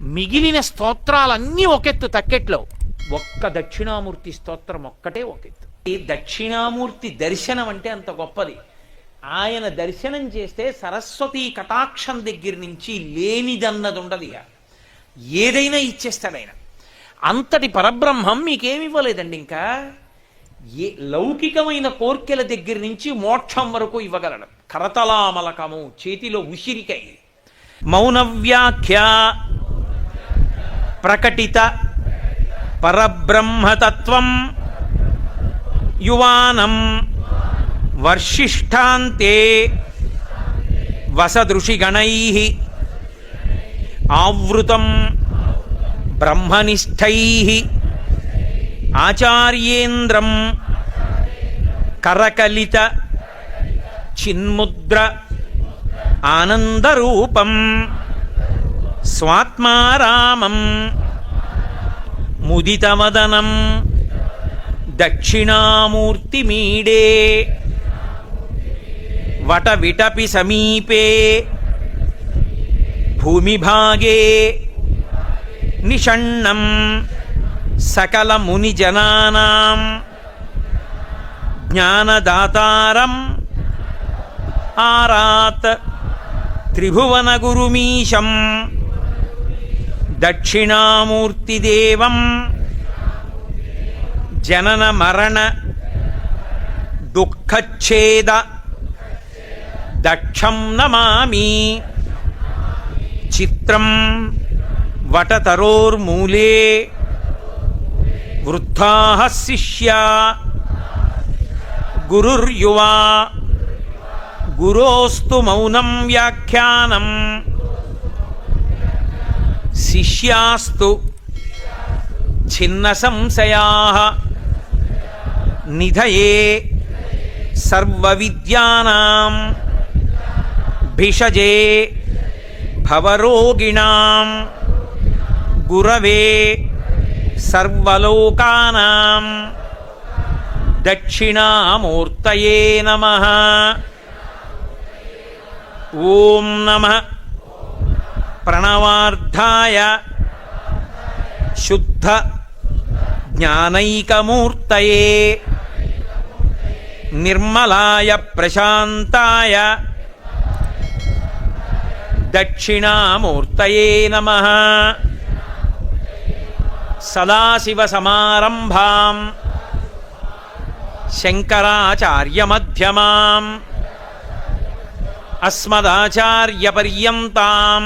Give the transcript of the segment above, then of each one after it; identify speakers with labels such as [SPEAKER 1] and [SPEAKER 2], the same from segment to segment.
[SPEAKER 1] మిగిలిన స్తోత్రాలన్నీ ఒకెత్తు తక్కెట్లో, ఒక్క దక్షిణామూర్తి స్తోత్రం ఒక్కటే ఒకెత్తు. ఈ దక్షిణామూర్తి దర్శనం అంటే అంత గొప్పది. ఆయన దర్శనం చేస్తే సరస్వతీ కటాక్షం దగ్గర నుంచి లేనిదన్నది ఉండదు. ఏదైనా ఇచ్చేస్తాడు ఆయన. అంతటి పరబ్రహ్మం మీకేమి ఇవ్వలేదండి. ఇంకా లౌకికమైన కోర్కెల దగ్గర నుంచి మోక్షం వరకు ఇవ్వగలడు. కరతలామలకము, చేతిలో ఉసిరికై. మౌనవ్యాఖ్య ప్రకటిత పరబ్రహ్మతత్వం యువానం వర్షిష్ఠాంతే వసదృషిగణైః ఆవృతం బ్రహ్మనిష్టైః ఆచార్యేంద్రం కరకలిత చిన్ముద్ర ఆనందరూపం స్వాత్మారామం ముదితమదనం దక్షిణామూర్తిమీడే వటవిటపి సమీపే భూమిభాగే నిషణ్ణం సకలమునిజనానాం జ్ఞానదాతారం ఆరాత్ త్రిభువనగురుమీశం దక్షిణామూర్తిదేవం జనన మరణ దుఃఖచ్ఛేద దక్షం నమామి. చిత్రం వటతరోర్మూలే వృద్ధాః శిష్యా గురుర్యువా గురోస్తు మౌనం వ్యాఖ్యానం శిష్యాస్తు ఛిన్న సంశయాః నిధయే సర్వవిద్యానాం భిషజే భవరోగిణాం గురవే సర్వలోకానాం దక్షిణామూర్తయే నమః. ఓం నమః ప్రణవార్థాయ శుద్ధ జ్ఞానైకమూర్తయే నిర్మలాయ ప్రశాంతాయ దక్షిణామూర్తయే నమః. సదాశివసమారంభాం శంకరాచార్యమధ్యమాం అస్మదాచార్యపర్యంతాం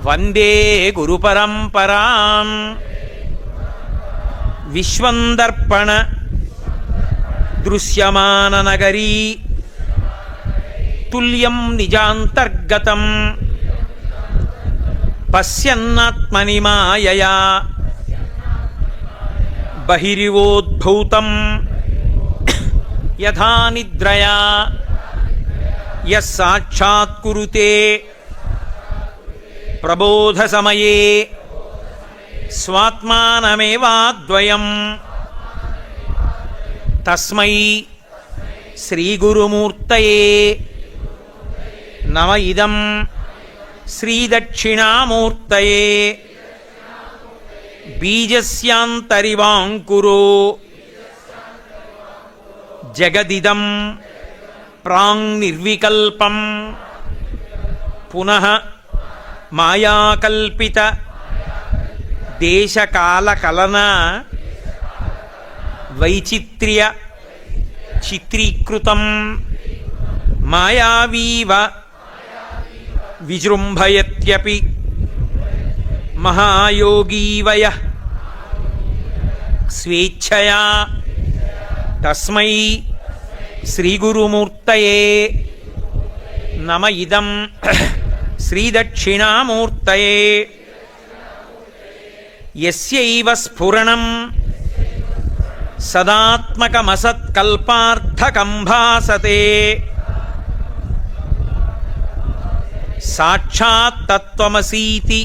[SPEAKER 1] వందే గురుపరంపరాం. విశ్వందర్పణ దృశ్యమాననగరీ తుల్యం నిజాంతర్గతం పశ్యన్నాత్మని మాయయా బహిరివోద్భూతం యథా నిద్రయా యః సాక్షాత్కురుతే ప్రబోధసమయే స్వాత్మానమేవాద్వయం తస్మై శ్రీగురుమూర్తయే నమ. ఇదం శ్రీదక్షిణామూర్తయే బీజస్యాంతరివాంకురో జగదిదం ప్రాంగ్నిర్వికల్పం పునః మాయాకల్పిత దేశకాలకలన వైచిత్ర్య చిత్రీకృతం మాయావీవ విజృంభయత్యపి మహాయోగీవయః స్వేచ్ఛయా తస్మై శ్రీగురుమూర్తయే నమ. ఇదం శ్రీదక్షిణామూర్తయే యస్యైవ స్ఫురణం సదాత్మకమసత్కల్పార్థకం భాసతే సాక్షాత్ తత్వమసీతి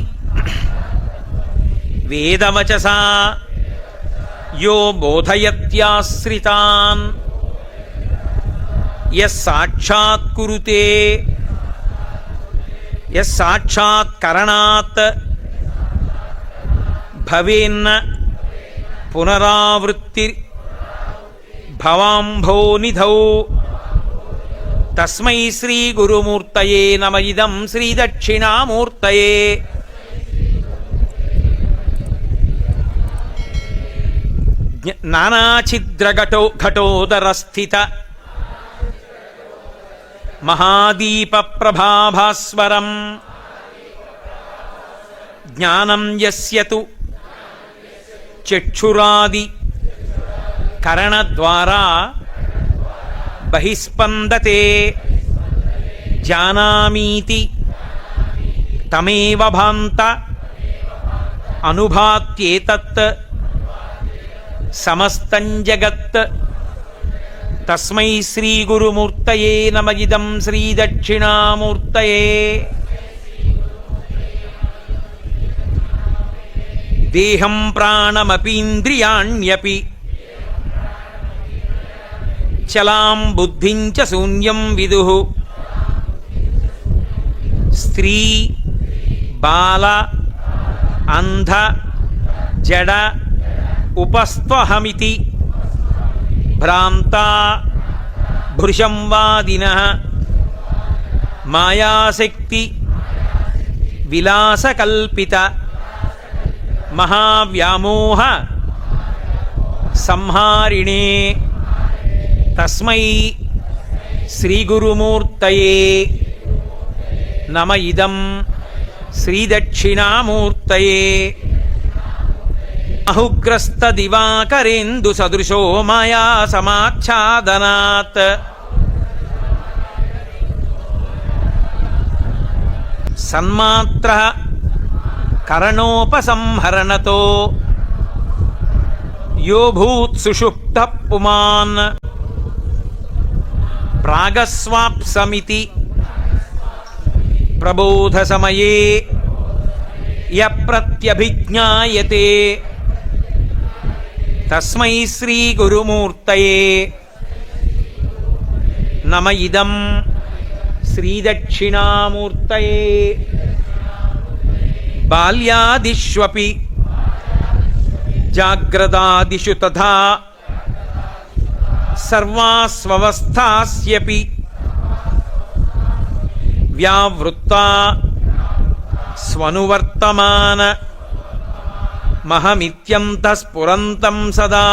[SPEAKER 1] వేదవచసా యో బోధయత్యాశ్రితాన్ యః సాక్షాత్కురుతే యస్సాక్షాత్కరణాత్ భవేన్న పునరావృత్తి భవాంభోనిధౌ తస్మై శ్రీ గురుమూర్తయే నమ ఇదం శ్రీ దక్షిణామూర్తయే. నానాఛిద్రఘటోదరస్థిత మహాదీప ప్రభాభాస్వరం జ్ఞానం యస్యతు చక్షురాది కరణద్వారా బహిస్పందతే జానామీతి తమేవ భాంత అనుభాత్యేతత్ సమస్తం జగత్. తస్మై శ్రీ గురుమూర్తయే నమ ఇదం శ్రీ దక్షిణామూర్తయే. దేహం ప్రాణమపీంద్రియాణ్యపి చలాం బుద్ధిం చ శూన్యం విదుః. స్త్రీ బాల అంధ జడ ఉపస్త్వహమితి భ్రాంతా భృశంవాదినః మాయాశక్తి విలాసకల్పిత మహావ్యామోహ సంహారిణే. తస్మై శ్రీగురుమూర్తయే నమ ఇదం శ్రీదక్షిణామూర్తయే. అహుగ్రస్త దివాకరేందు సదృశో మాయా సమాచ్ఛాదనాత్ సన్మాత్ర కరణోపసంహరణతో యో భూత్ సుషుప్త పుమాన్ ప్రాగస్వాప్సమితి ప్రబోధ సమయే య ప్రత్యభిజ్ఞాయతే. తస్మై శ్రీ గురుమూర్తయే నమ ఇదం శ్రీ దక్షిణామూర్తయే. బాల్యాదిష్వపి జాగ్రదాదిషు తథా సర్వాస్వస్థాస్యపి వ్యావృత్తా స్వనువర్తమాన మహమిత్యంతఃస్ఫురంతం సదా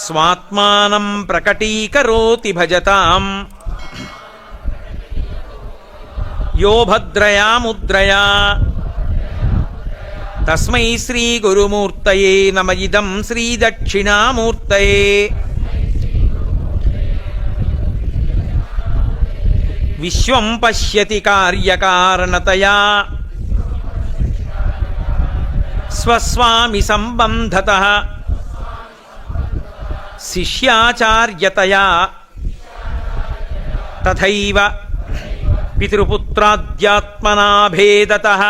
[SPEAKER 1] స్వాత్మానం ప్రకటీకరోతి భజతాం యో భద్రయా ముద్రయా. తస్మై శ్రీ గురుమూర్తయే నమ ఇదం శ్రీ దక్షిణామూర్తయే. విశ్వం పశ్యతి కార్యకారణతయా స్వస్వామి సంబంధతః శిష్యాచార్యతయా తథైవ పితృపుత్రాద్యాత్మనా భేదతః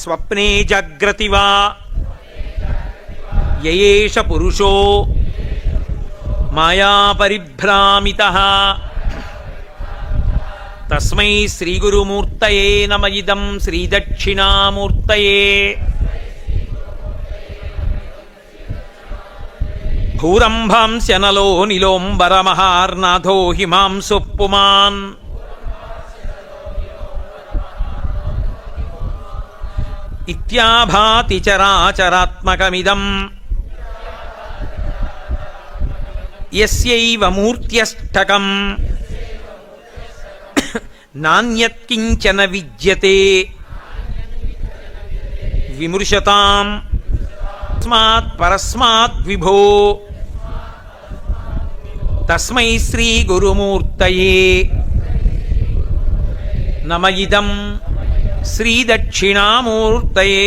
[SPEAKER 1] స్వప్నే జాగ్రతి వా యయేష పురుషో మాయా పరిభ్రామితః. తస్మై శ్రీగురుమూర్తయే నమ ఇదం శ్రీదక్షిణామూర్తయే. భూరంభాంస్యనలో నిలోంబరమహార్నాథో హిమాంసు పుమాన్ ఇత్యాభాతి చరాచరాత్మకమిదం యస్యైవ మూర్త్యష్టకం నాన్యత్కించన విద్యతే విమృశతాం తస్మాత్ పరస్మాత్ విభో. తస్మై శ్రీ గురుమూర్తయే నమ ఇదం శ్రీ దక్షిణామూర్తయే.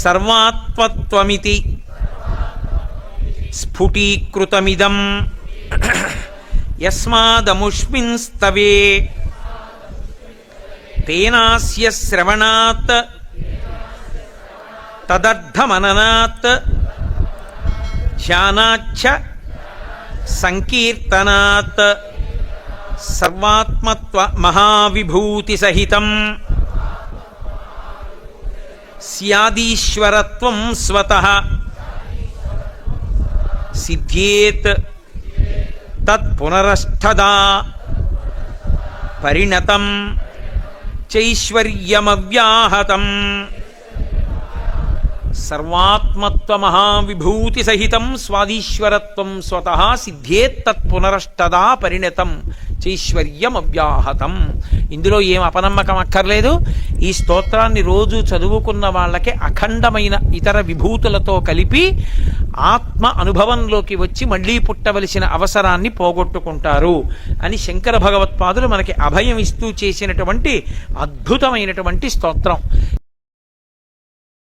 [SPEAKER 1] సర్వాత్మత్వమితి స్ఫుటీకృతమిదం యస్మాదముష్మిన్ స్తవే తేనాస్య శ్రవణాత్ తదర్థమననాత్ ధ్యానాచ్చ సంకీర్తనాత్ సర్వాత్మత్వ మహావిభూతి సహితం స్యాదీశ్వరత్వం స్వతః సిద్ధ్యేత్ తత్పునరష్ఠదా పరిణతం చైశ్వర్యమవ్యాహతం. సర్వాత్మత్వ మహావిభూతి సహితం స్వాదీశ్వరత్వం స్వతః సిద్ధ్యేత్ తత్పునరష్టదా పరిణతం చైశ్వర్యమవ్యాహతం. ఇందులో ఏం అపనమ్మకం అక్కర్లేదు. ఈ స్తోత్రాన్ని రోజు చదువుకున్న వాళ్ళకి అఖండమైన ఇతర విభూతులతో కలిపి ఆత్మ అనుభవంలోకి వచ్చి మళ్లీ పుట్టవలసిన అవసరాన్ని పోగొట్టుకుంటారు అని శంకర భగవత్పాదులు మనకి అభయం ఇస్తూ చేసినటువంటి అద్భుతమైనటువంటి స్తోత్రం.